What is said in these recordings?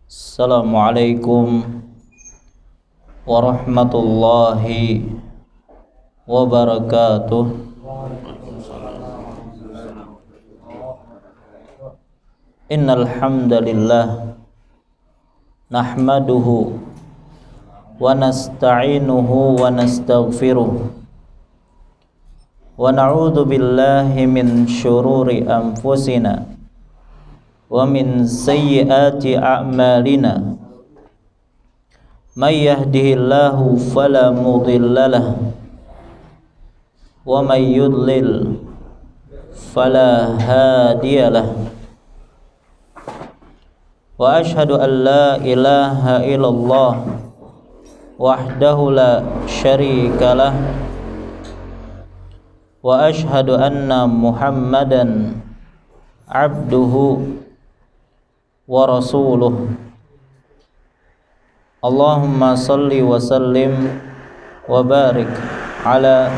Assalamualaikum warahmatullahi wabarakatuh. Innal hamdalillah nahmaduhu wa nasta'inuhu wa nastaghfiruh wa na'udzu billahi min syururi anfusina wa min sayyiati a'malina may yahdihillahu fala mudhillalah wa may yudlil fala hadiyalah wa ashhadu an la ilaha illallah wahdahu la syarikalah wa ashhadu anna muhammadan abduhu wa rasuluh. Allahumma salli wa sallim wa barik ala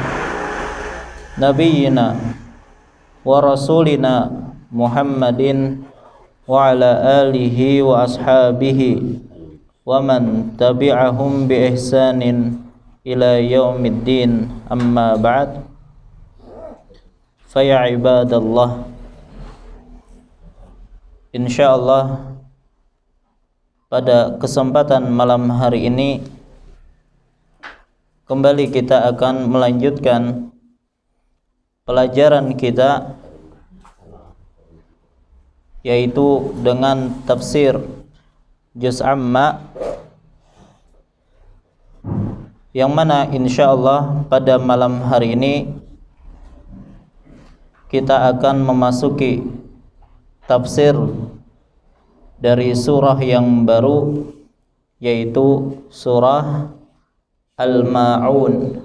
nabiyyina wa rasulina Muhammadin wa ala alihi wa ashabihi wa man tabi'ahum bi ihsanin ila yaumiddin, amma ba'd. Fa ya ibadallah, insyaallah pada kesempatan malam hari ini kembali kita akan melanjutkan pelajaran kita, yaitu dengan tafsir Juz Amma, yang mana insyaallah pada malam hari ini kita akan memasuki tafsir dari surah yang baru, yaitu surah Al-Ma'un.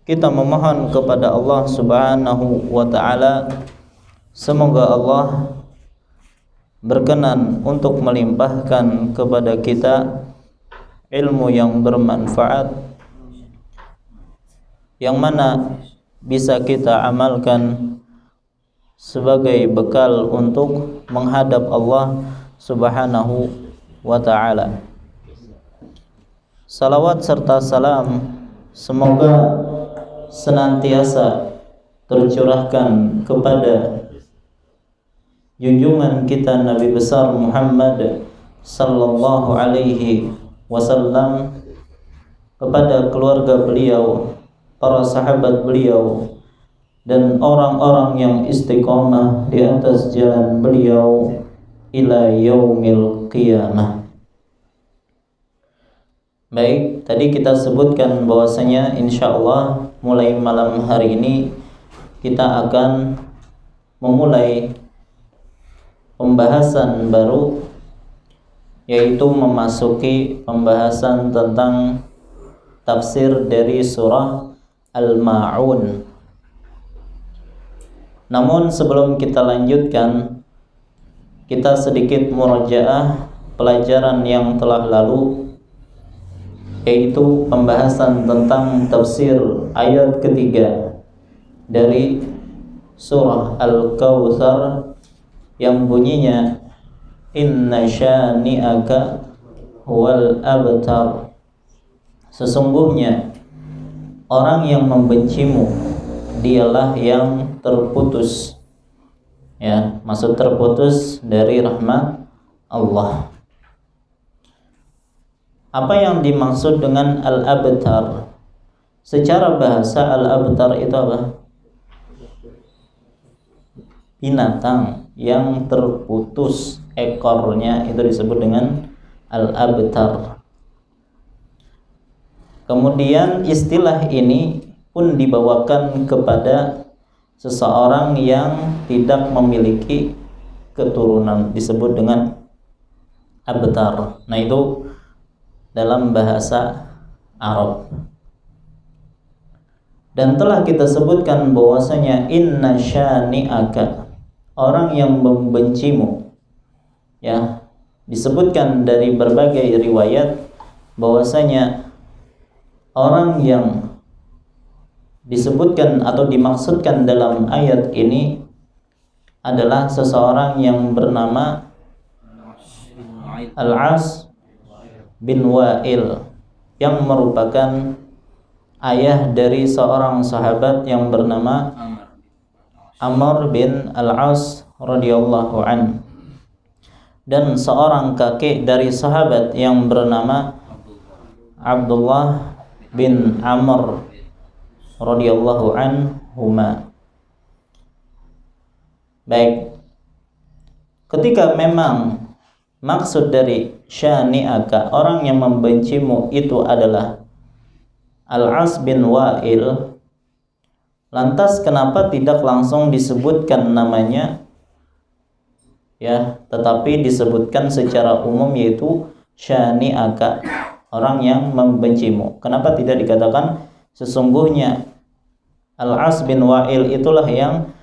Kita memohon kepada Allah Subhanahu wa ta'ala, semoga Allah berkenan untuk melimpahkan kepada kita ilmu yang bermanfaat, yang mana bisa kita amalkan sebagai bekal untuk menghadap Allah Subhanahu wa ta'ala. Salawat serta salam semoga senantiasa tercurahkan kepada junjungan kita Nabi besar Muhammad sallallahu alaihi wasallam, kepada keluarga beliau, para sahabat beliau, dan orang-orang yang istiqomah di atas jalan beliau ila yaumil qiyamah. Baik, tadi kita sebutkan bahwasanya insyaallah mulai malam hari ini kita akan memulai pembahasan baru, yaitu memasuki pembahasan tentang tafsir dari surah Al-Ma'un. Namun sebelum kita lanjutkan, kita sedikit murajaah pelajaran yang telah lalu, yaitu pembahasan tentang tafsir ayat ketiga dari surah Al-Kautsar yang bunyinya inna syani'aka huwal abtar. Sesungguhnya orang yang membencimu dialah yang terputus, ya, maksud terputus dari rahmat Allah. Apa yang dimaksud dengan al-abtar? Secara bahasa al-abtar itu apa? Binatang yang terputus ekornya, itu disebut dengan al-abtar. Kemudian istilah ini pun dibawakan kepada seseorang yang tidak memiliki keturunan, disebut dengan abtar. Nah, itu dalam bahasa Arab. Dan telah kita sebutkan bahwasanya inna syani'aka, orang yang membencimu, ya, disebutkan dari berbagai riwayat bahwasanya orang yang disebutkan atau dimaksudkan dalam ayat ini adalah seseorang yang bernama Al-As bin Wa'il, yang merupakan ayah dari seorang sahabat yang bernama Amr bin Al-As radhiyallahu an, dan seorang kakek dari sahabat yang bernama Abdullah bin Amr radhiyallahu anhuma. Baik, ketika memang maksud dari syani'aka, orang yang membencimu, itu adalah Al-As bin Wa'il, lantas kenapa tidak langsung disebutkan namanya, ya, tetapi disebutkan secara umum, yaitu syani'aka, orang yang membencimu? Kenapa tidak dikatakan sesungguhnya Al-As bin Wa'il itulah yang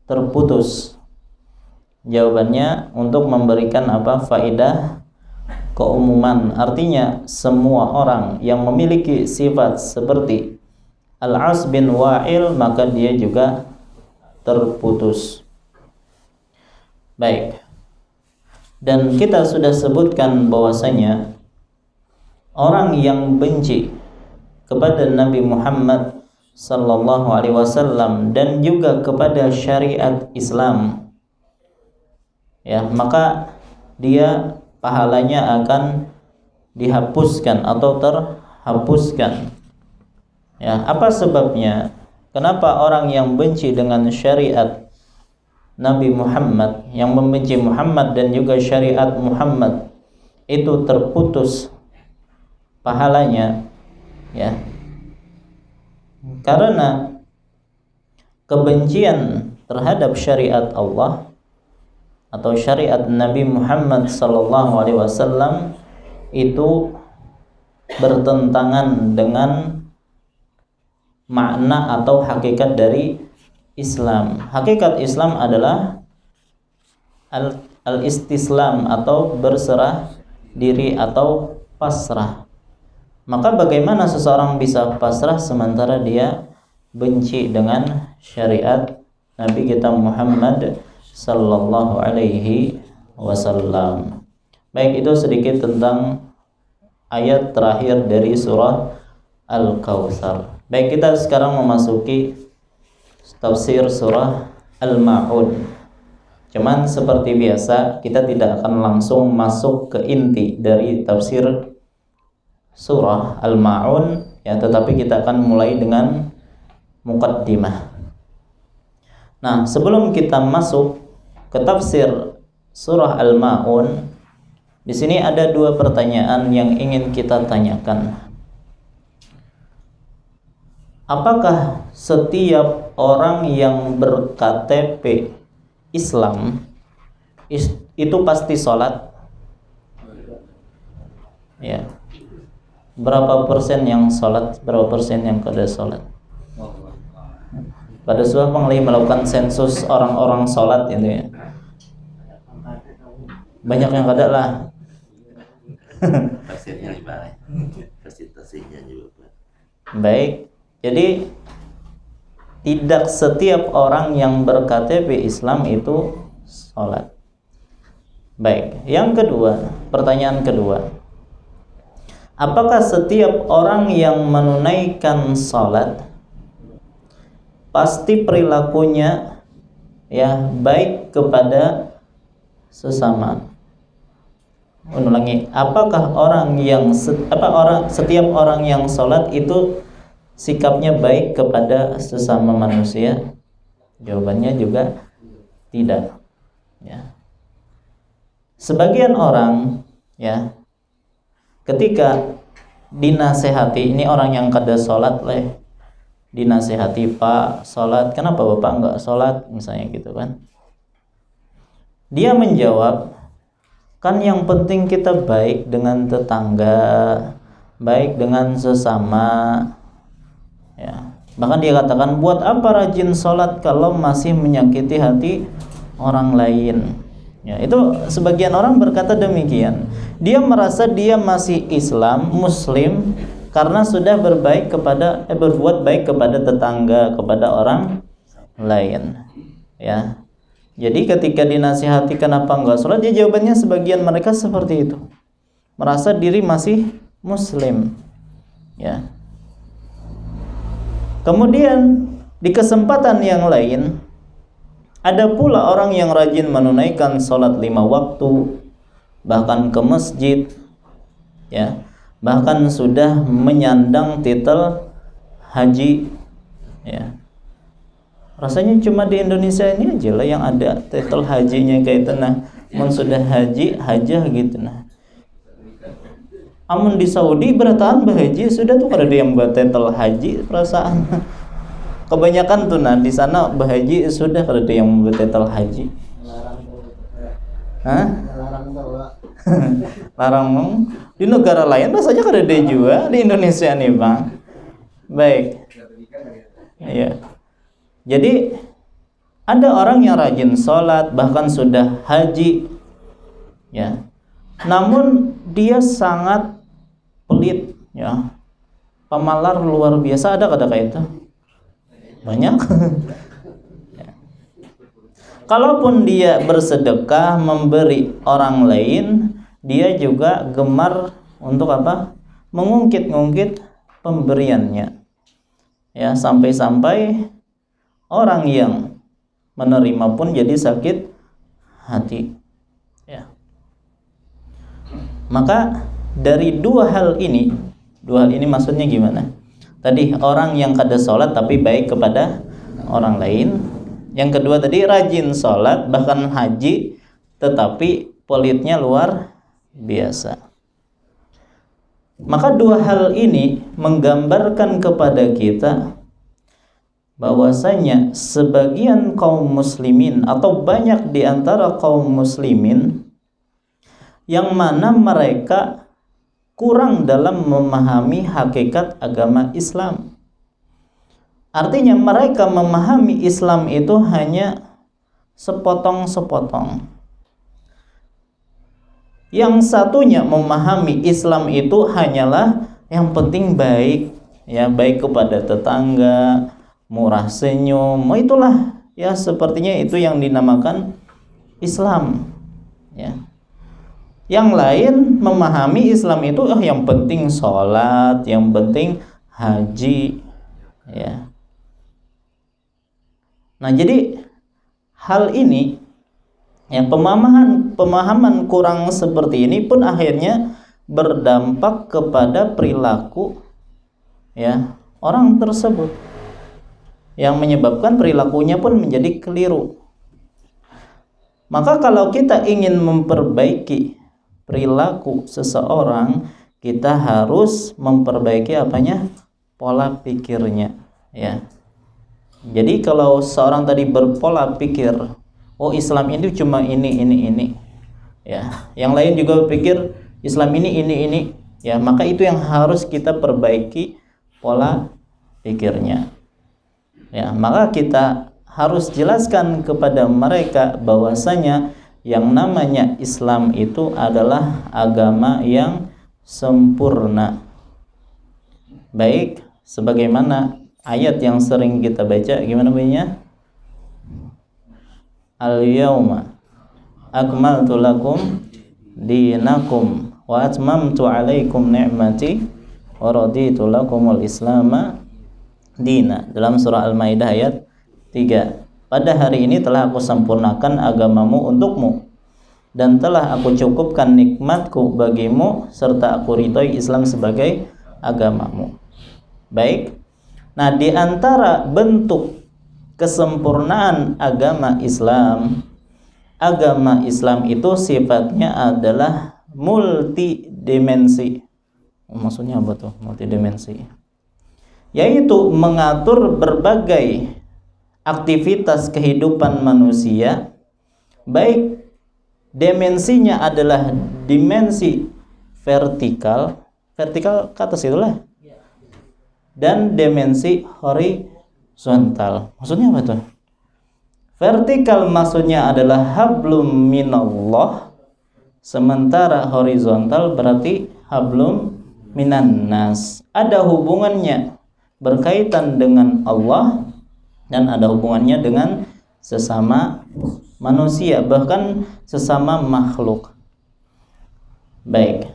terputus? Jawabannya untuk memberikan faidah keumuman. Artinya semua orang yang memiliki sifat seperti Al-As bin Wa'il, maka dia juga terputus. Baik. Dan kita sudah sebutkan bahwasanya orang yang benci kepada Nabi Muhammad sallallahu alaihi wasallam dan juga kepada syariat Islam, ya, maka dia pahalanya akan dihapuskan atau terhapuskan. Ya, apa sebabnya? Kenapa orang yang benci dengan syariat Nabi Muhammad, yang membenci Muhammad dan juga syariat Muhammad, itu terputus pahalanya? Ya, karena kebencian terhadap syariat Allah atau syariat Nabi Muhammad sallallahu alaihi wasallam itu bertentangan dengan makna atau hakikat dari Islam. Hakikat Islam adalah al-istislam atau berserah diri atau pasrah. Maka bagaimana seseorang bisa pasrah sementara dia benci dengan syariat Nabi kita Muhammad sallallahu alaihi wasallam? Baik, itu sedikit tentang ayat terakhir dari surah Al-Kautsar. Baik, kita sekarang memasuki tafsir surah Al-Ma'un. Cuman seperti biasa, kita tidak akan langsung masuk ke inti dari tafsir surah Al-Ma'un, ya, tetapi kita akan mulai dengan muqaddimah. Nah, sebelum kita masuk ke tafsir surah Al-Ma'un, di sini ada dua pertanyaan yang ingin kita tanyakan. Apakah setiap orang yang ber-KTP Islam itu pasti sholat? Ya. Berapa persen yang sholat, berapa persen yang tidak sholat? Pada suatu pengelih melakukan sensus orang-orang sholat itu, ya, banyak yang kada lah. Persennya gimana? Persentasinya juga. Baik, jadi tidak setiap orang yang ber-KTP Islam itu sholat. Baik, yang kedua, pertanyaan kedua, apakah setiap orang yang menunaikan sholat pasti perilakunya, ya, baik kepada sesama? Ulangi, apakah setiap orang yang sholat itu sikapnya baik kepada sesama manusia? Jawabannya juga tidak. Ya. Sebagian orang, ya, ketika dinasehati, ini orang yang kada sholat, dinasehati, Pak, sholat, kenapa Bapak enggak sholat, misalnya gitu kan, dia menjawab, kan yang penting kita baik dengan tetangga, baik dengan sesama, ya. Bahkan dia katakan, buat apa rajin sholat kalau masih menyakiti hati orang lain? Ya, itu sebagian orang berkata demikian. Dia merasa dia masih Islam, Muslim, karena sudah berbuat baik kepada tetangga, kepada orang lain. Ya. Jadi ketika dinasihati kenapa enggak sholat, ya jawabannya sebagian mereka seperti itu, merasa diri masih muslim, ya. Kemudian di kesempatan yang lain, ada pula orang yang rajin menunaikan sholat 5 waktu, bahkan ke masjid, ya, bahkan sudah menyandang titel haji, ya. Rasanya cuma di Indonesia ini aja lah yang ada titel hajinya kayak itu, nah, mun sudah haji, hajah gitu, nah. Amun di Saudi beratahan berhaji sudah tuh kada ada yang buat titel haji perasaan. Kebanyakan tuh nah di sana berhaji sudah kada ada yang buat titel haji. Hah? Larang di negara lain rasanya kada ada juga, di Indonesia nih Bang. Baik. Iya. Jadi ada orang yang rajin sholat, bahkan sudah haji, ya. Namun dia sangat pelit, ya. Pemalar luar biasa, ada kada kayak itu? Banyak. Ya. Kalaupun dia bersedekah, memberi orang lain, dia juga gemar untuk apa? Mengungkit-ungkit pemberiannya. Ya, sampai-sampai orang yang menerima pun jadi sakit hati, ya. Maka dari dua hal ini maksudnya gimana? Tadi orang yang kada sholat tapi baik kepada orang lain. Yang kedua tadi rajin sholat bahkan haji tetapi pelitnya luar biasa. Maka dua hal ini menggambarkan kepada kita bahwasanya sebagian kaum muslimin atau banyak di antara kaum muslimin yang mana mereka kurang dalam memahami hakikat agama Islam. Artinya mereka memahami Islam itu hanya sepotong-sepotong. Yang satunya memahami Islam itu hanyalah yang penting baik, ya, baik kepada tetangga, murah senyum, itulah ya, sepertinya itu yang dinamakan Islam, ya. Yang lain memahami Islam itu yang penting sholat, yang penting haji, ya. Nah, jadi hal ini, ya, pemahaman kurang seperti ini pun akhirnya berdampak kepada perilaku, ya, orang tersebut, yang menyebabkan perilakunya pun menjadi keliru. Maka kalau kita ingin memperbaiki perilaku seseorang, kita harus memperbaiki apanya? Pola pikirnya, ya. Jadi kalau seorang tadi berpola pikir, oh Islam ini cuma ini, ya. Yang lain juga berpikir Islam ini, ya. Maka itu yang harus kita perbaiki pola pikirnya. Ya, maka kita harus jelaskan kepada mereka bahwasanya yang namanya Islam itu adalah agama yang sempurna. Baik, sebagaimana ayat yang sering kita baca, gimana bunyinya? Al-yauma akmaltu lakum dinakum wa atmamtu alaikum ni'mati wa raditu lakumul islama dina, dalam surah Al-Maidah ayat 3. Pada hari ini telah aku sempurnakan agamamu untukmu dan telah aku cukupkan nikmatku bagimu serta aku ridhoi Islam sebagai agamamu. Baik. Nah, di antara bentuk kesempurnaan agama Islam itu sifatnya adalah multidimensi. Maksudnya apa tuh multidimensi? Yaitu mengatur berbagai aktivitas kehidupan manusia, baik dimensinya adalah dimensi vertikal ke atas itulah, dan dimensi horizontal. Maksudnya apa tuh? Vertikal maksudnya adalah hablum minallah, sementara horizontal berarti hablum minannas. Ada hubungannya, berkaitan dengan Allah dan ada hubungannya dengan sesama manusia, bahkan sesama makhluk. Baik.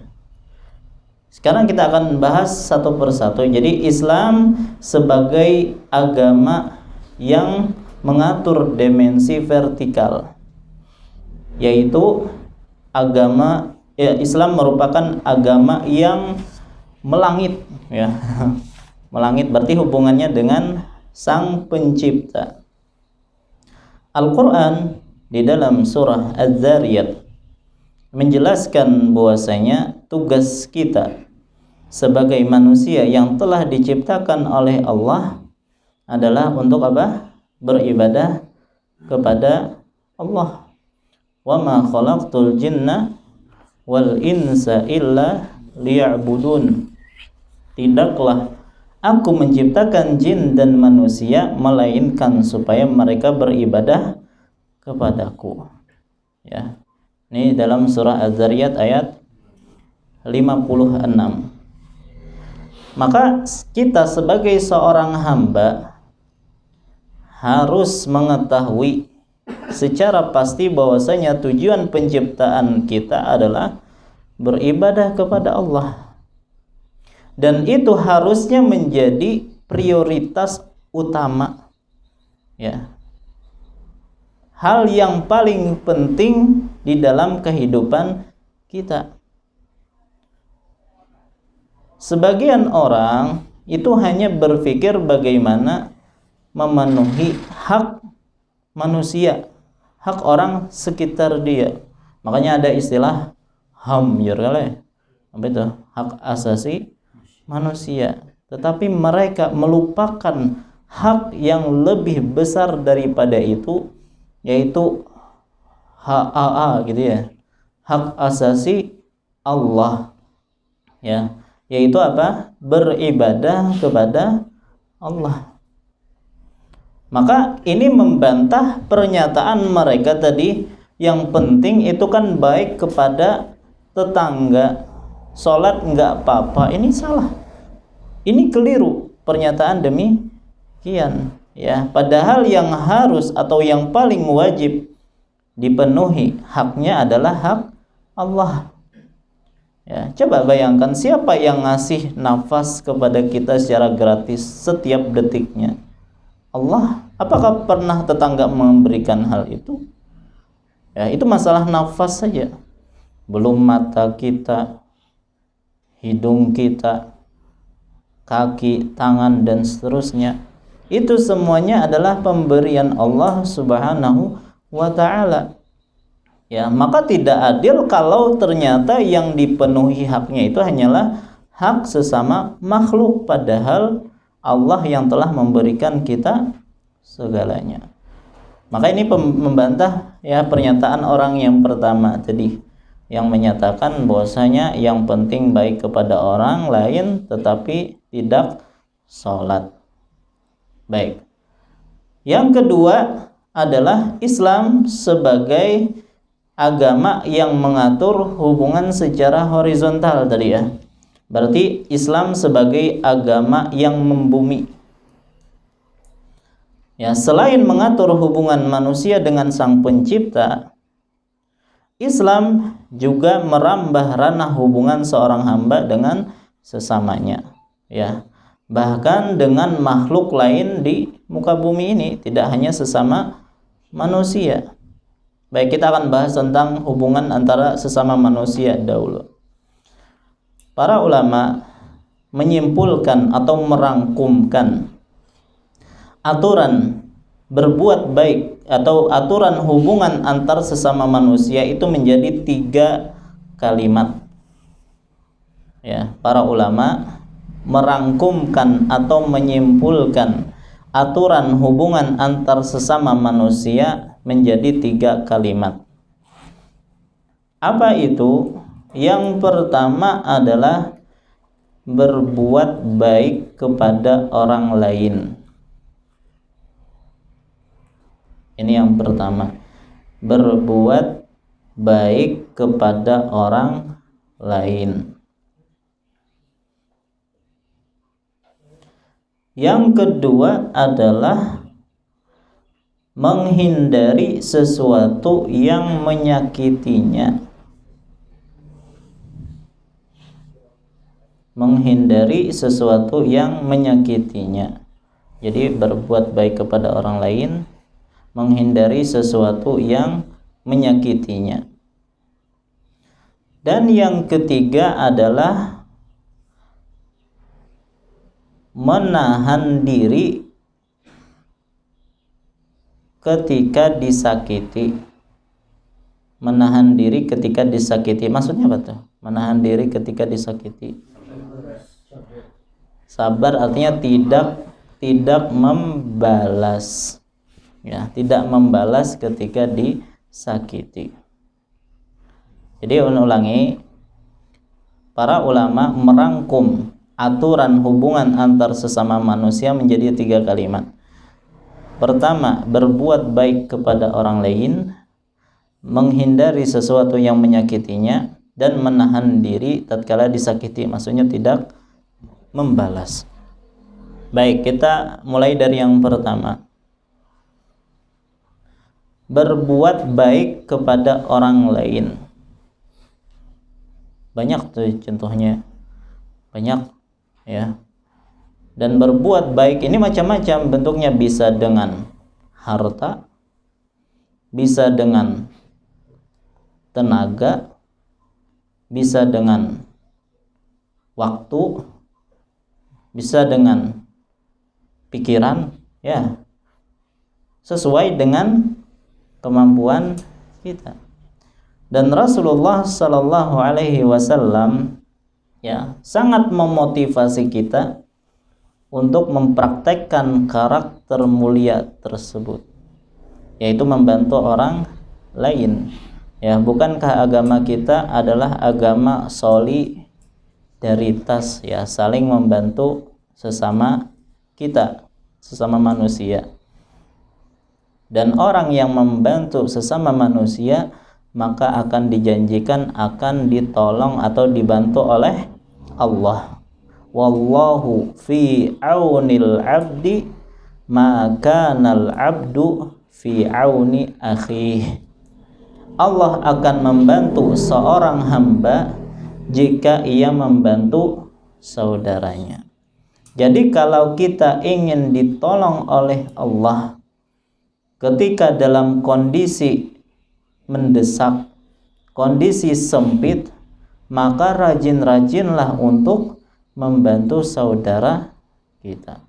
Sekarang kita akan bahas satu persatu. Jadi Islam sebagai agama yang mengatur dimensi vertikal, yaitu Islam merupakan agama yang melangit, ya. Melangit berarti hubungannya dengan Sang Pencipta. Al-Quran di dalam surah Az-Zariyat menjelaskan bahwasanya tugas kita sebagai manusia yang telah diciptakan oleh Allah adalah untuk apa? Beribadah kepada Allah. Wa ma khalaqtul jinna wal insa illa liya'budun. Tidaklah aku menciptakan jin dan manusia melainkan supaya mereka beribadah kepadaku. Ya. Ini dalam surah Az-Zariyat ayat 56. Maka kita sebagai seorang hamba harus mengetahui secara pasti bahwasanya tujuan penciptaan kita adalah beribadah kepada Allah. Dan itu harusnya menjadi prioritas utama. Ya. Hal yang paling penting di dalam kehidupan kita. Sebagian orang itu hanya berpikir bagaimana memenuhi hak manusia, hak orang sekitar dia. Makanya ada istilah HAM, apa itu? Hak asasi manusia. Tetapi mereka melupakan hak yang lebih besar daripada itu, yaitu HAA gitu ya. Hak asasi Allah. Ya, yaitu apa? Beribadah kepada Allah. Maka ini membantah pernyataan mereka tadi, yang penting itu kan baik kepada tetangga, sholat nggak apa-apa. Ini salah, ini keliru pernyataan demikian, ya. Padahal yang harus atau yang paling wajib dipenuhi haknya adalah hak Allah. Ya, coba bayangkan siapa yang ngasih nafas kepada kita secara gratis setiap detiknya? Allah. Apakah pernah tetangga memberikan hal itu? Ya, itu masalah nafas saja. Belum mata kita, hidung kita, kaki, tangan, dan seterusnya. Itu semuanya adalah pemberian Allah Subhanahu wa ta'ala. Ya, maka tidak adil kalau ternyata yang dipenuhi haknya itu hanyalah hak sesama makhluk, padahal Allah yang telah memberikan kita segalanya. Maka ini membantah ya pernyataan orang yang pertama tadi, yang menyatakan bahwasanya yang penting baik kepada orang lain tetapi tidak sholat. Baik. Yang kedua adalah Islam sebagai agama yang mengatur hubungan secara horizontal tadi ya. Berarti Islam sebagai agama yang membumi. Ya, selain mengatur hubungan manusia dengan Sang Pencipta, Islam juga merambah ranah hubungan seorang hamba dengan sesamanya, ya. Bahkan dengan makhluk lain di muka bumi ini, tidak hanya sesama manusia. Baik, kita akan bahas tentang hubungan antara sesama manusia dahulu. Para ulama menyimpulkan atau merangkumkan aturan berbuat baik atau aturan hubungan antar sesama manusia itu menjadi 3 kalimat. Ya, para ulama merangkumkan atau menyimpulkan aturan hubungan antar sesama manusia menjadi 3 kalimat. Apa itu? Yang pertama adalah berbuat baik kepada orang lain. Ini yang pertama, berbuat baik kepada orang lain. Yang kedua adalah menghindari sesuatu yang menyakitinya. Menghindari sesuatu yang menyakitinya. Jadi berbuat baik kepada orang lain, menghindari sesuatu yang menyakitinya. Dan yang ketiga adalah menahan diri ketika disakiti. Menahan diri ketika disakiti. Maksudnya apa tuh? Menahan diri ketika disakiti. Sabar artinya tidak membalas. Ya, tidak membalas ketika disakiti. Jadi ulangi, para ulama merangkum aturan hubungan antar sesama manusia menjadi 3 kalimat. Pertama, berbuat baik kepada orang lain, menghindari sesuatu yang menyakitinya, dan menahan diri tatkala disakiti, maksudnya tidak membalas. Baik, kita mulai dari yang pertama. Berbuat baik kepada orang lain. Banyak tuh contohnya. Banyak, ya. Dan berbuat baik ini macam-macam bentuknya, bisa dengan harta, bisa dengan tenaga, bisa dengan waktu, bisa dengan pikiran, ya. Sesuai dengan kemampuan kita. Dan Rasulullah sallallahu alaihi wasallam ya sangat memotivasi kita untuk mempraktekkan karakter mulia tersebut, yaitu membantu orang lain. Ya, bukankah agama kita adalah agama solidaritas, ya, saling membantu sesama kita, sesama manusia. Dan orang yang membantu sesama manusia maka akan dijanjikan akan ditolong atau dibantu oleh Allah. Wallahu fi aunil abdi ma kanal abdu fi auni akhihi. Allah akan membantu seorang hamba jika ia membantu saudaranya. Jadi kalau kita ingin ditolong oleh Allah ketika dalam kondisi mendesak, kondisi sempit, maka rajin-rajinlah untuk membantu saudara kita.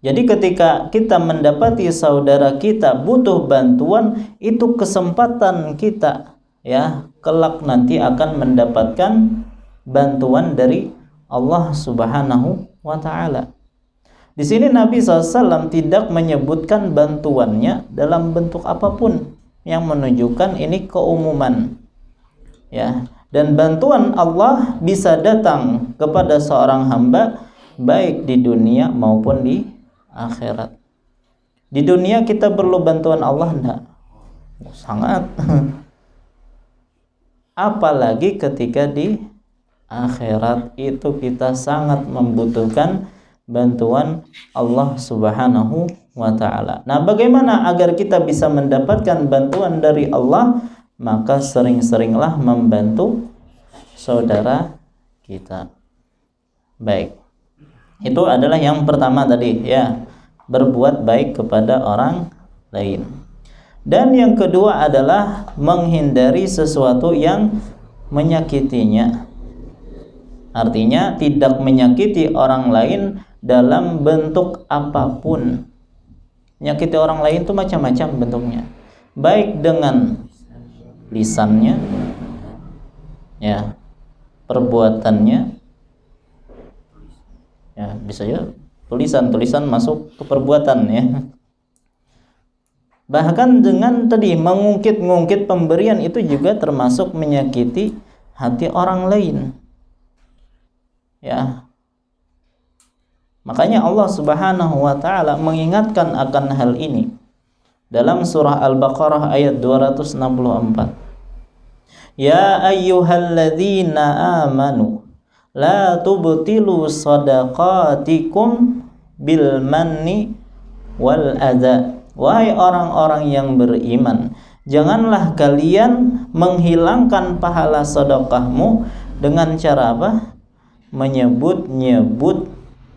Jadi ketika kita mendapati saudara kita butuh bantuan, itu kesempatan kita, ya, kelak nanti akan mendapatkan bantuan dari Allah Subhanahu wa taala. Di sini Nabi SAW tidak menyebutkan bantuannya dalam bentuk apapun, yang menunjukkan ini keumuman, ya. Dan bantuan Allah bisa datang kepada seorang hamba baik di dunia maupun di akhirat. Di dunia kita perlu bantuan Allah enggak? Sangat. Apalagi ketika di akhirat itu kita sangat membutuhkan bantuan Allah Subhanahu wa taala. Nah, bagaimana agar kita bisa mendapatkan bantuan dari Allah? Maka sering-seringlah membantu saudara kita. Baik. Itu adalah yang pertama tadi, ya, berbuat baik kepada orang lain. Dan yang kedua adalah menghindari sesuatu yang menyakitinya. Artinya tidak menyakiti orang lain dalam bentuk apapun. Menyakiti orang lain itu macam-macam bentuknya. Baik dengan lisannya, ya, perbuatannya, ya, bisa ya tulisan masuk ke perbuatan, ya. Bahkan dengan tadi mengungkit-ungkit pemberian itu juga termasuk menyakiti hati orang lain, ya. Makanya Allah Subhanahu wa taala mengingatkan akan hal ini dalam surah Al-Baqarah ayat 264. Ya ayyuhalladzina amanu la tubtilu sadaqatikum bil manni wal adza wahai orang-orang yang beriman, janganlah kalian menghilangkan pahala sedekahmu dengan cara apa? Menyebut-nyebut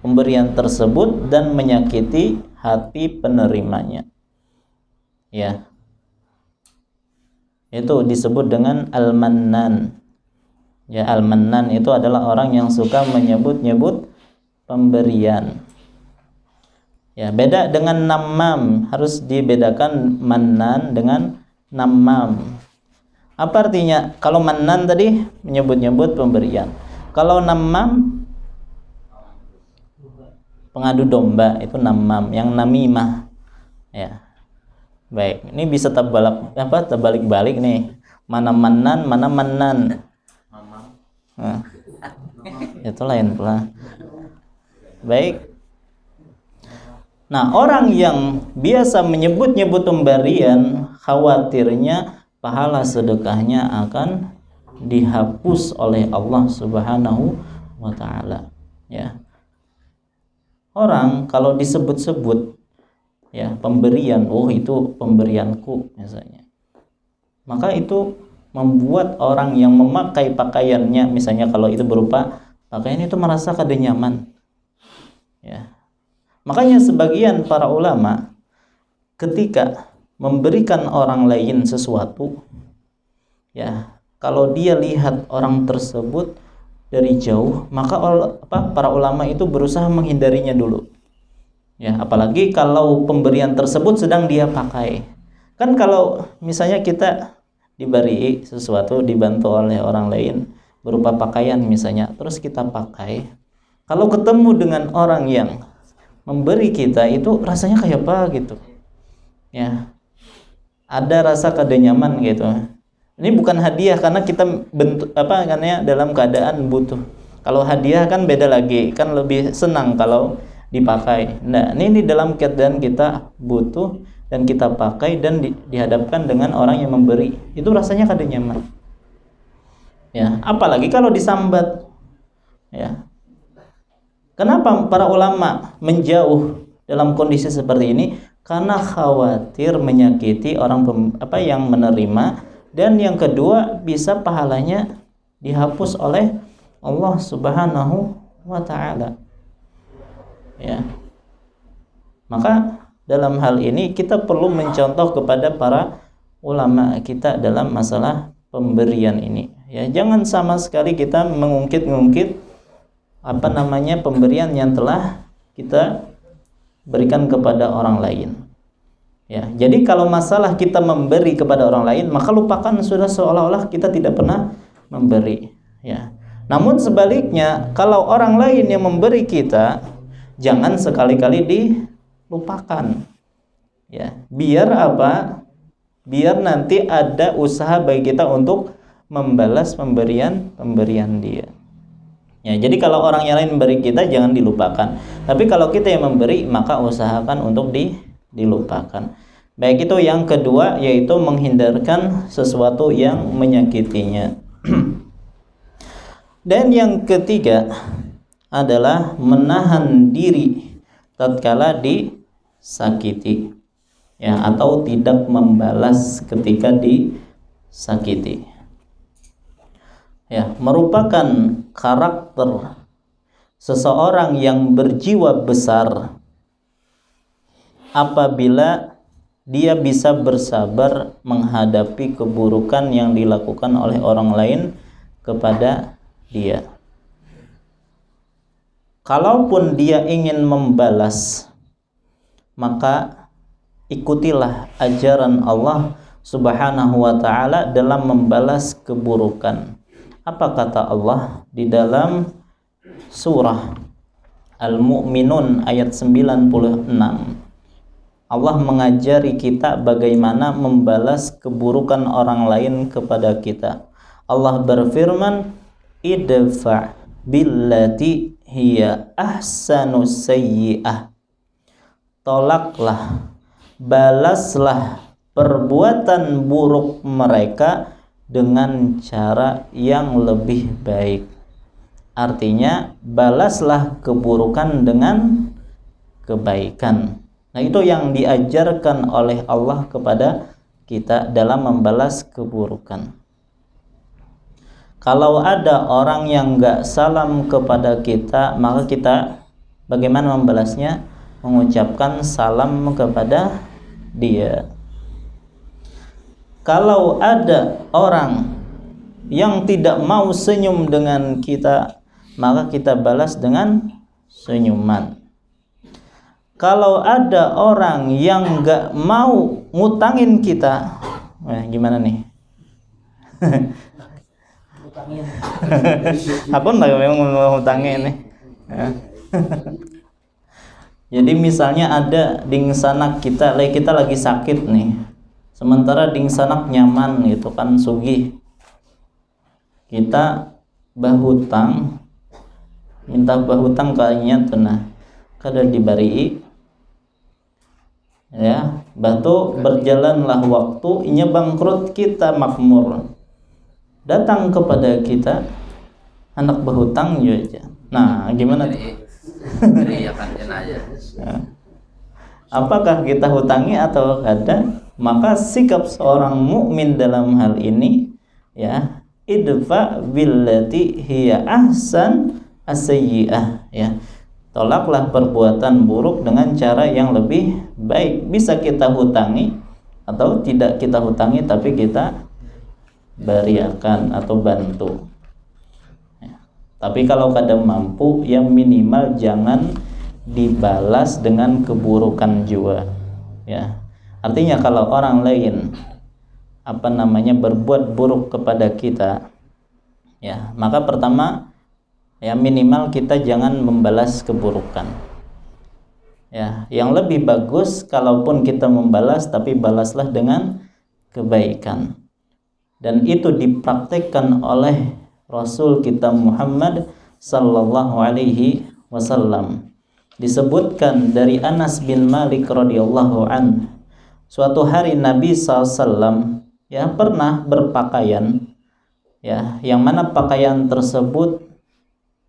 pemberian tersebut dan menyakiti hati penerimanya. Ya. Itu disebut dengan al-mannan. Ya, al-mannan itu adalah orang yang suka menyebut-nyebut pemberian. Ya, beda dengan namam, harus dibedakan mannan dengan namam. Apa artinya? Kalau mannan tadi menyebut-nyebut pemberian. Kalau namam pengadu domba, itu namam, yang namimah. Ya. Baik, ini bisa terbalik-balik nih. Mana mannan, mana mannan. Nah, itu lain pula. Baik. Nah, orang yang biasa menyebut-nyebut pemberian, khawatirnya pahala sedekahnya akan dihapus oleh Allah Subhanahu wa taala. Ya. Orang kalau disebut-sebut ya pemberian, oh itu pemberianku misalnya, maka itu membuat orang yang memakai pakaiannya, misalnya kalau itu berupa pakaian, itu merasa kada nyaman. Ya. Makanya sebagian para ulama ketika memberikan orang lain sesuatu, ya, kalau dia lihat orang tersebut dari jauh, maka para ulama itu berusaha menghindarinya dulu. Ya, apalagi kalau pemberian tersebut sedang dia pakai. Kan kalau misalnya kita diberi sesuatu, dibantu oleh orang lain berupa pakaian misalnya, terus kita pakai, kalau ketemu dengan orang yang memberi kita, itu rasanya kayak apa gitu. Ya. Ada rasa kada nyaman gitu. Ini bukan hadiah karena kita karena dalam keadaan butuh. Kalau hadiah kan beda lagi, kan lebih senang kalau dipakai. Nah, ini dalam keadaan kita butuh dan kita pakai dan dihadapkan dengan orang yang memberi, itu rasanya kada nyaman. Ya, apalagi kalau disambat. Ya. Kenapa para ulama menjauh dalam kondisi seperti ini? Karena khawatir menyakiti orang yang menerima, dan yang kedua bisa pahalanya dihapus oleh Allah Subhanahu wa taala. Ya. Maka dalam hal ini kita perlu mencontoh kepada para ulama kita dalam masalah pemberian ini. Ya, jangan sama sekali kita mengungkit-ungkit pemberian yang telah kita berikan kepada orang lain. Ya, jadi kalau masalah kita memberi kepada orang lain, maka lupakan, sudah seolah-olah kita tidak pernah memberi. Ya. Namun sebaliknya, kalau orang lain yang memberi kita, jangan sekali-kali dilupakan. Ya, biar apa? Biar nanti ada usaha bagi kita untuk membalas pemberian dia. Ya, jadi kalau orang yang lain memberi kita jangan dilupakan. Tapi kalau kita yang memberi, maka usahakan untuk dilupakan. Baik, itu yang kedua, yaitu menghindarkan sesuatu yang menyakitinya. Dan yang ketiga adalah menahan diri tatkala disakiti, ya, atau tidak membalas ketika disakiti. Ya, merupakan karakter seseorang yang berjiwa besar apabila dia bisa bersabar menghadapi keburukan yang dilakukan oleh orang lain kepada dia. Kalaupun dia ingin membalas, maka ikutilah ajaran Allah Subhanahu wa taala dalam membalas keburukan. Apa kata Allah di dalam surah Al-Mu'minun ayat 96? Allah mengajari kita bagaimana membalas keburukan orang lain kepada kita. Allah berfirman, idfa' billati hiya ahsanu sayyi'ah. Tolaklah, balaslah perbuatan buruk mereka dengan cara yang lebih baik. Artinya, balaslah keburukan dengan kebaikan. Nah, itu yang diajarkan oleh Allah kepada kita dalam membalas keburukan. Kalau ada orang yang enggak salam kepada kita, maka kita bagaimana membalasnya? Mengucapkan salam kepada dia. Kalau ada orang yang tidak mau senyum dengan kita, maka kita balas dengan senyuman. Kalau ada orang yang enggak mau ngutangin kita, gimana nih? Aku enggak memang mau ngutangin nih. Jadi misalnya ada dingsanak kita lagi sakit nih, sementara dingsanak nyaman gitu kan, sugih. Kita bahutang, minta bahutang kayaknya tenah, kada dibari. Ya, batu berjalanlah waktu, inya bangkrut kita makmur. Datang kepada kita anak berhutang juga. Nah, gimana tuh? Apakah kita hutangi atau kada? Maka sikap seorang mukmin dalam hal ini, ya, idfa billati hiya ahsan as-sayyi'ah, ya. Tolaklah perbuatan buruk dengan cara yang lebih baik. Bisa kita hutangi atau tidak kita hutangi, tapi kita beriakan atau bantu. Ya. Tapi kalau kadang mampu, yang minimal jangan dibalas dengan keburukan juga. Ya. Artinya kalau orang lain berbuat buruk kepada kita, ya, maka pertama, ya, minimal kita jangan membalas keburukan. Ya, yang lebih bagus kalaupun kita membalas, tapi balaslah dengan kebaikan. Dan itu dipraktikkan oleh Rasul kita Muhammad sallallahu alaihi wasallam. Disebutkan dari Anas bin Malik radhiyallahu an, suatu hari Nabi SAW, ya, pernah berpakaian, ya, yang mana pakaian tersebut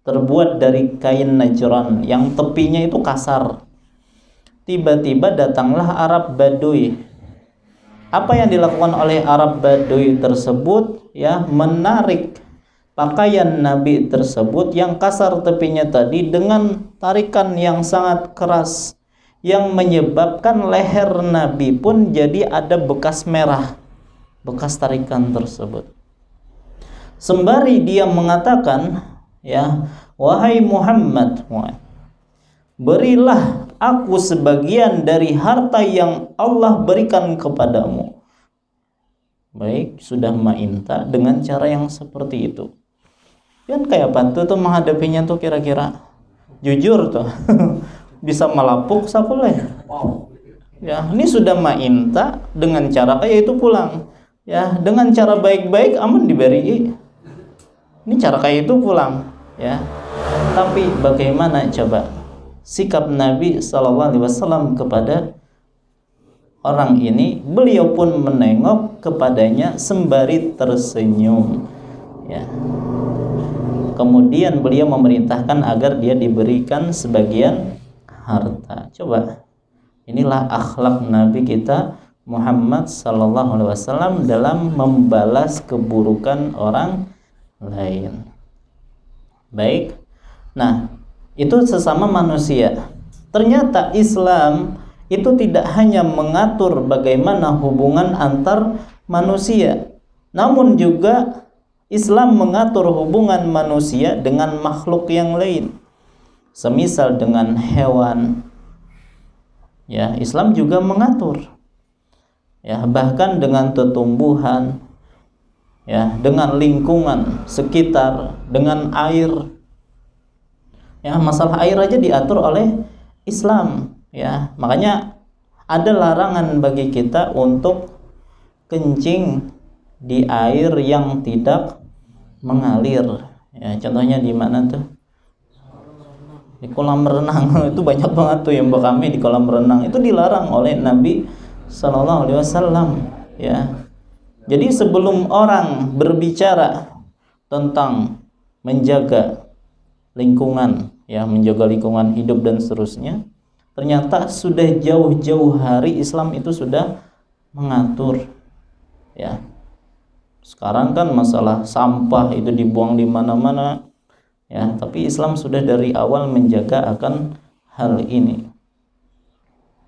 terbuat dari kain Najran yang tepinya itu kasar. Tiba-tiba datanglah Arab Baduy. Apa yang dilakukan oleh Arab Baduy tersebut? Ya, menarik pakaian Nabi tersebut yang kasar tepinya tadi dengan tarikan yang sangat keras, yang menyebabkan leher Nabi pun jadi ada bekas merah, bekas tarikan tersebut. Sembari dia mengatakan, ya, wahai Muhammad, berilah aku sebagian dari harta yang Allah berikan kepadamu. Baik, sudah minta dengan cara yang seperti itu. Kan kayak apa tuh menghadapinya tuh kira-kira? Jujur tuh. Bisa melapuk sakuleh. Ya, ini sudah minta dengan cara kayak itu pulang. Ya, dengan cara baik-baik aman diberi. Ini cara kayak itu pulang, ya. Tapi bagaimana coba sikap Nabi SAW kepada orang ini? Beliau pun menengok kepadanya sembari tersenyum, ya. Kemudian beliau memerintahkan agar dia diberikan sebagian harta. Coba, inilah akhlak Nabi kita Muhammad SAW dalam membalas keburukan orang lain. Baik. Nah, itu sesama manusia. Ternyata Islam itu tidak hanya mengatur bagaimana hubungan antar manusia, namun juga Islam mengatur hubungan manusia dengan makhluk yang lain. Semisal dengan hewan, ya, Islam juga mengatur. Ya, bahkan dengan tumbuhan, ya, dengan lingkungan sekitar, dengan air. Ya, masalah air aja diatur oleh Islam, ya. Makanya ada larangan bagi kita untuk kencing di air yang tidak mengalir. Ya, contohnya di mana tuh? Di kolam renang. Itu banyak banget tuh yang kami di kolam renang. Itu dilarang oleh Nabi sallallahu alaihi wasallam, ya. Jadi sebelum orang berbicara tentang menjaga lingkungan, ya, menjaga lingkungan hidup dan seterusnya, ternyata sudah jauh-jauh hari Islam itu sudah mengatur. Ya. Sekarang kan masalah sampah itu dibuang di mana-mana. Ya, tapi Islam sudah dari awal menjaga akan hal ini.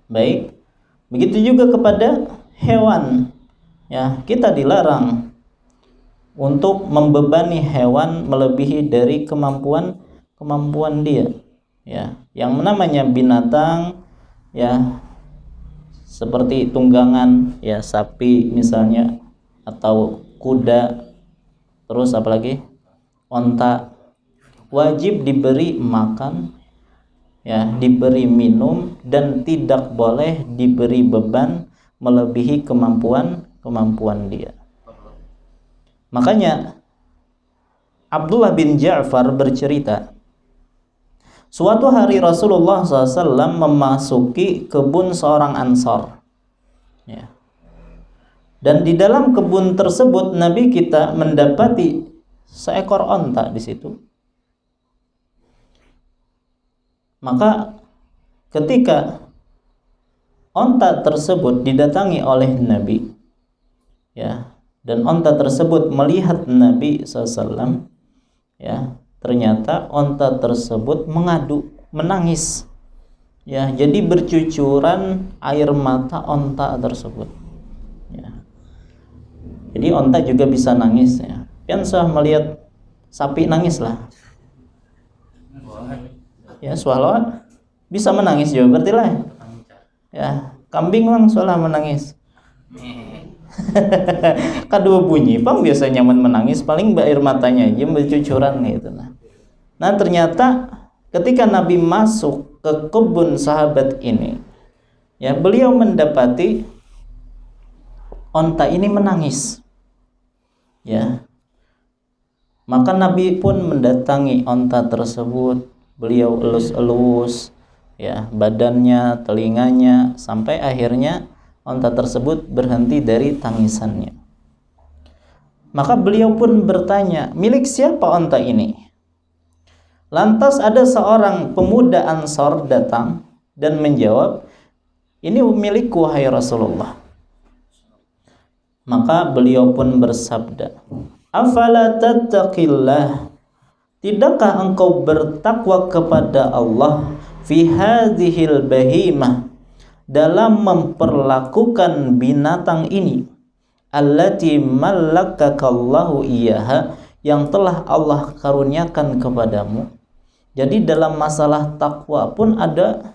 Baik. Begitu juga kepada hewan. Ya, kita dilarang untuk membebani hewan melebihi dari kemampuan dia. Ya, yang namanya binatang ya seperti tunggangan ya, sapi misalnya atau kuda, terus apalagi onta, wajib diberi makan ya, diberi minum, dan tidak boleh diberi beban melebihi kemampuan dia. Makanya Abdullah bin Ja'far bercerita, suatu hari Rasulullah SAW memasuki kebun seorang Ansar. Ya. Dan di dalam kebun tersebut Nabi kita mendapati seekor onta di situ. Maka ketika onta tersebut didatangi oleh Nabi, ya, dan onta tersebut melihat Nabi SAW, ya, ternyata onta tersebut mengadu, menangis, ya, jadi bercucuran air mata onta tersebut, ya. Jadi onta juga bisa nangis, ya. Kan sah melihat sapi nangis lah, ya, swallow bisa menangis juga berarti lah, ya. Kambing lang soalnya menangis. Kedua bunyi pang biasanya menangis, paling air matanya aja bercucuran gitu. Nah ternyata ketika Nabi masuk ke kebun sahabat ini, ya, beliau mendapati onta ini menangis, ya. Maka Nabi pun mendatangi onta tersebut, beliau elus-elus, ya, badannya, telinganya, sampai akhirnya onta tersebut berhenti dari tangisannya. Maka beliau pun bertanya, milik siapa onta ini? Lantas ada seorang pemuda Ansar datang dan menjawab, ini milikku wahai Rasulullah. Maka beliau pun bersabda, afala tattaqillah, tidakkah engkau bertakwa kepada Allah fi hadhil bahimah, dalam memperlakukan binatang ini, allati malakakallahu iyaha, yang telah Allah karuniakan kepadamu. Jadi dalam masalah takwa pun ada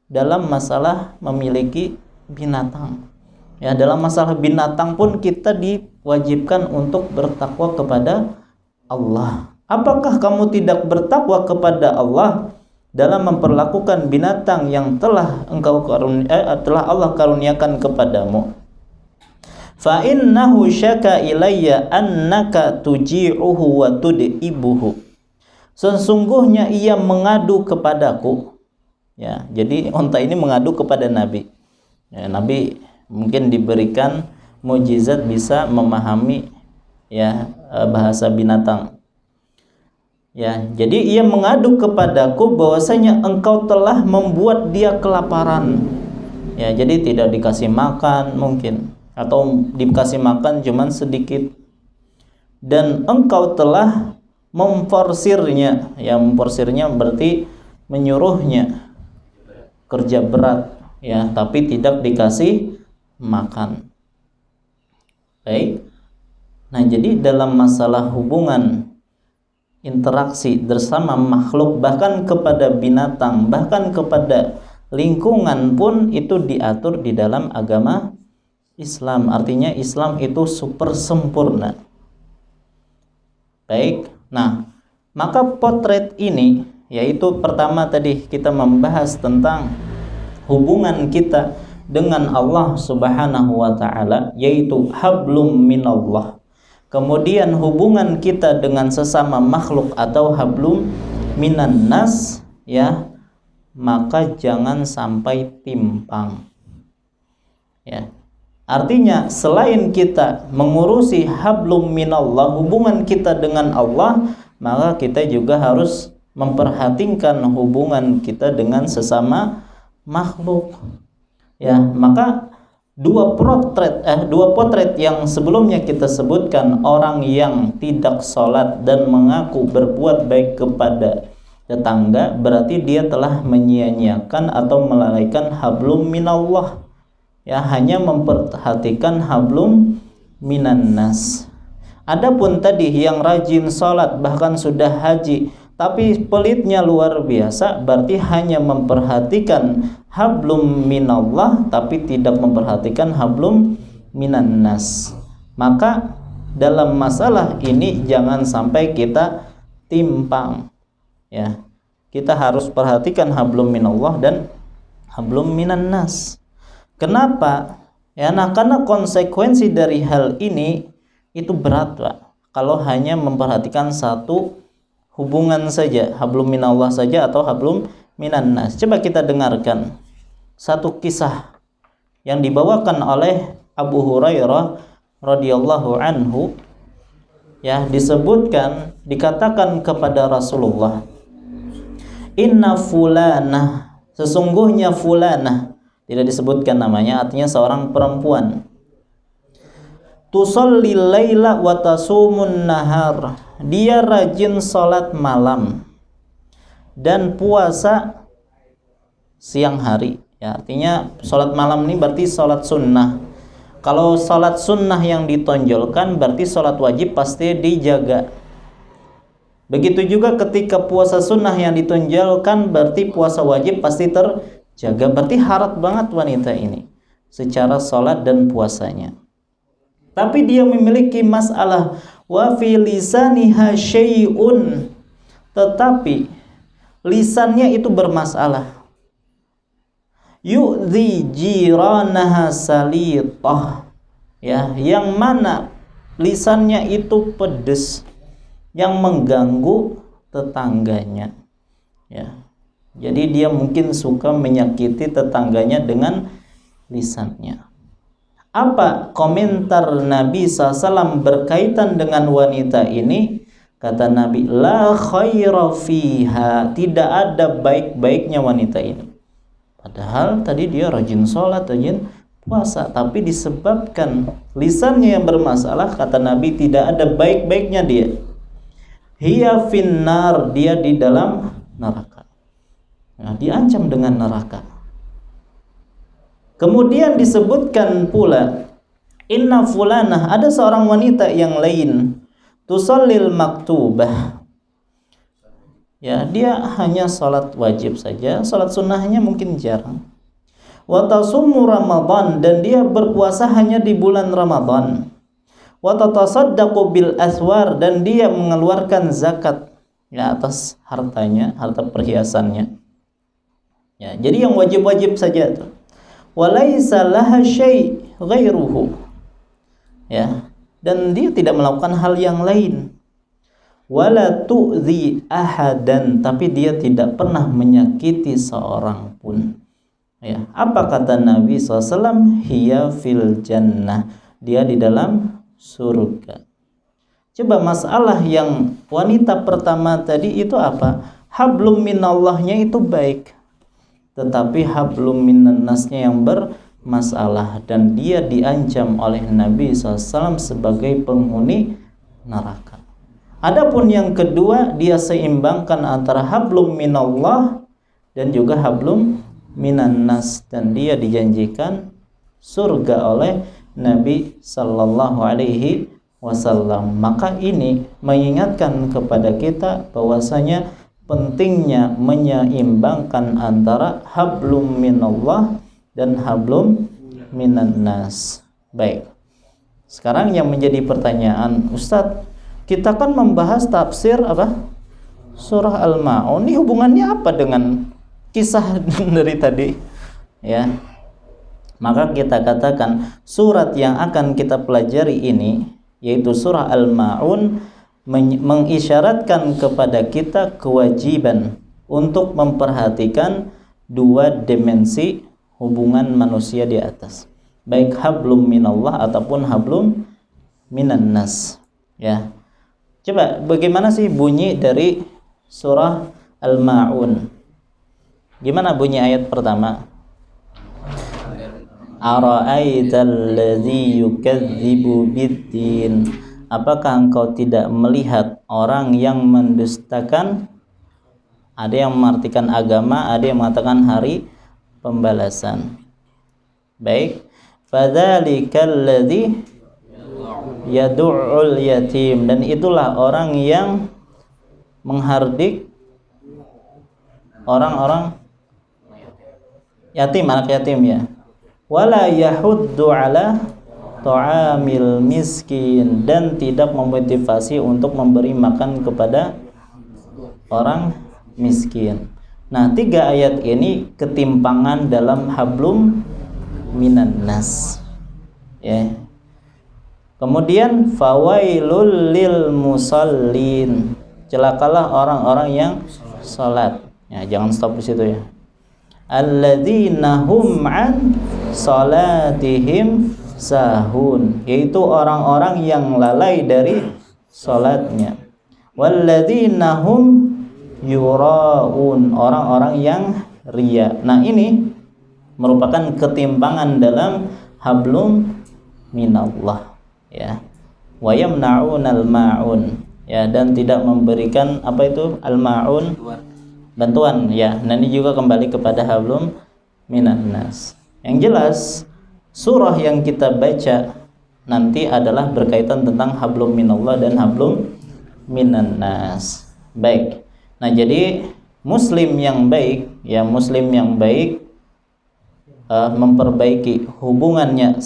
dalam masalah memiliki binatang. Ya, dalam masalah binatang pun kita diwajibkan untuk bertakwa kepada Allah. Apakah kamu tidak bertakwa kepada Allah dalam memperlakukan binatang yang telah telah Allah karuniakan kepadamu? Fa innahu syaka ilayya annaka tuji'uhu wa tud'ibuhu. Sesungguhnya ia mengadu kepadaku. Ya, jadi onta ini mengadu kepada Nabi. Ya, Nabi mungkin diberikan mukjizat bisa memahami, ya, bahasa binatang. Ya, jadi ia mengadu kepadaku bahwasanya engkau telah membuat dia kelaparan. Ya, jadi tidak dikasih makan mungkin, atau dikasih makan cuman sedikit. Dan engkau telah memforsirnya. Ya, memforsirnya berarti menyuruhnya kerja berat, ya, tapi tidak dikasih makan. Baik. Nah, jadi dalam masalah hubungan interaksi bersama makhluk, bahkan kepada binatang, bahkan kepada lingkungan pun itu diatur di dalam agama Islam. Artinya Islam itu super sempurna. Baik. Nah, maka potret ini, yaitu pertama tadi kita membahas tentang hubungan kita dengan Allah Subhanahu wa taala, yaitu hablum minallah. Kemudian hubungan kita dengan sesama makhluk atau hablum minan nas, ya, maka jangan sampai timpang. Ya. Artinya selain kita mengurusi hablum minallah, hubungan kita dengan Allah, maka kita juga harus memperhatikan hubungan kita dengan sesama makhluk. Ya, maka dua potret yang sebelumnya kita sebutkan, orang yang tidak sholat dan mengaku berbuat baik kepada tetangga, berarti dia telah menyia-nyiakan atau melalaikan hablum minallah. Ya, hanya memperhatikan hablum minan nas. Adapun tadi yang rajin sholat bahkan sudah haji tapi pelitnya luar biasa, berarti hanya memperhatikan hablum minallah tapi tidak memperhatikan hablum minan nas. Maka dalam masalah ini jangan sampai kita timpang, ya. Kita harus perhatikan hablum minallah dan hablum minan nas. Kenapa? Ya, nah, karena konsekuensi dari hal ini itu berat, Pak. Kalau hanya memperhatikan satu hubungan saja, hablum minallah saja atau hablum minan nas. Coba kita dengarkan satu kisah yang dibawakan oleh Abu Hurairah radhiyallahu anhu. Ya, disebutkan, dikatakan kepada Rasulullah, inna fulanah, sesungguhnya fulanah, tidak disebutkan namanya, artinya seorang perempuan, tusalli laila wa tasumun nahar, dia rajin salat malam dan puasa siang hari. Ya, artinya salat malam ini berarti salat sunnah. Kalau salat sunnah yang ditonjolkan berarti salat wajib pasti dijaga. Begitu juga ketika puasa sunnah yang ditonjolkan berarti puasa wajib pasti terjaga. Berarti harap banget wanita ini secara salat dan puasanya. Tapi dia memiliki masalah, wa fi lisaniha syai'un, tetapi lisannya itu bermasalah. Yu'dhi jiranaha salitah, ya, yang mana lisannya itu pedes, yang mengganggu tetangganya, ya. Jadi dia mungkin suka menyakiti tetangganya dengan lisannya. Apa komentar Nabi SAW berkaitan dengan wanita ini? Kata Nabi, la khaira fiha, tidak ada baik-baiknya wanita ini. Padahal tadi dia rajin sholat, rajin puasa, tapi disebabkan lisannya yang bermasalah, kata Nabi, tidak ada baik-baiknya dia. Hiya finnar, dia di dalam neraka. Nah, diancam dengan neraka. Kemudian disebutkan pula, inna fulanah, ada seorang wanita yang lain, tusallil maktubah. Ya, dia hanya salat wajib saja, salat sunnahnya mungkin jarang. Wa tasummu Ramadan, dan dia berpuasa hanya di bulan Ramadan. Wa tatasaddaqu bil aswar, dan dia mengeluarkan zakat, ya, atas hartanya, harta perhiasannya. Ya, jadi yang wajib-wajib saja itu. Walaysa laha syai' ghairuhu, ya, dan dia tidak melakukan hal yang lain. Wala tu'dhi ahadan, tapi dia tidak pernah menyakiti seorang pun. Ya, apa kata Nabi SAW? Hiya fil jannah, dia di dalam surga. Coba masalah yang wanita pertama tadi itu apa? Hablum minallahnya itu baik, tetapi hablum minan nasnya yang bermasalah, dan dia diancam oleh Nabi SAW sebagai penghuni neraka. Adapun yang kedua, dia seimbangkan antara hablum minallah dan juga hablum minan nas, dan dia dijanjikan surga oleh Nabi sallallahu alaihi wasallam. Maka ini mengingatkan kepada kita bahwasanya pentingnya menyeimbangkan antara hablum minallah dan hablum minan nas. Baik. Sekarang yang menjadi pertanyaan, Ustadz, kita kan membahas tafsir apa? Surah Al-Ma'un. Ini hubungannya apa dengan kisah dari tadi? Ya. Maka kita katakan surat yang akan kita pelajari ini, yaitu surah Al-Ma'un, mengisyaratkan kepada kita kewajiban untuk memperhatikan dua dimensi hubungan manusia di atas, baik hablum minallah ataupun hablum minan nas. Ya, coba bagaimana sih bunyi dari surah Al-Ma'un? Gimana bunyi ayat pertama? Ara'aital ladzi yukadzibu biddin. Apakah engkau tidak melihat orang yang mendustakan? Ada yang mengartikan agama, ada yang mengatakan hari pembalasan. Baik. Fadzalikal ladzi yad'ul yatim, dan itulah orang yang menghardik orang-orang yatim, anak yatim ya. Wala yahuddu ala ta'amil miskin, dan tidak memotivasi untuk memberi makan kepada orang miskin. Nah, 3 ayat ini ketimpangan dalam hablum minan nas. Ya. Kemudian fawailul lil musallin, celakalah orang-orang yang salat. Ya, jangan stop di situ ya. Alladzina hum an salatihim sahun, yaitu orang-orang yang lalai dari salatnya. Walladzina hum yuraun, orang-orang yang riya. Nah, ini merupakan ketimpangan dalam hablum minallah ya. Wa yamna'unal ma'un ya, dan tidak memberikan apa itu al-ma'un, bantuan ya. Nah, ini juga kembali kepada hablum minan nas. Yang jelas surah yang kita baca nanti adalah berkaitan tentang hablum minallah dan hablum minan nas. Baik. Nah, jadi muslim yang baik ya, muslim yang baik memperbaiki hubungannya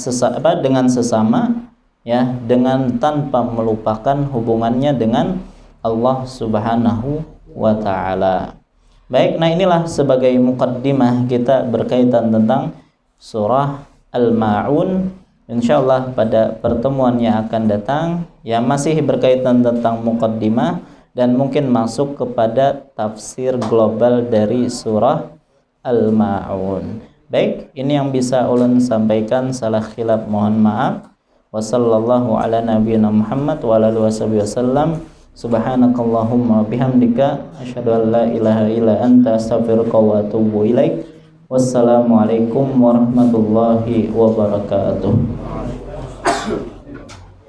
dengan sesama ya, dengan tanpa melupakan hubungannya dengan Allah Subhanahu wa taala. Baik, nah inilah sebagai muqaddimah kita berkaitan tentang surah Al-Ma'un. Insyaallah pada pertemuan yang akan datang ya masih berkaitan tentang muqaddimah dan mungkin masuk kepada tafsir global dari surah Al-Ma'un. Baik, ini yang bisa ulun sampaikan, salah khilaf mohon maaf. Wassallallahu ala nabiyyina Muhammad wa ala alihi wasallam. Subhanakallahumma bihamdika asyhadu an la ilaha illa anta astaghfiruka wa atubu ilaik. Wassalamualaikum warahmatullahi wabarakatuh.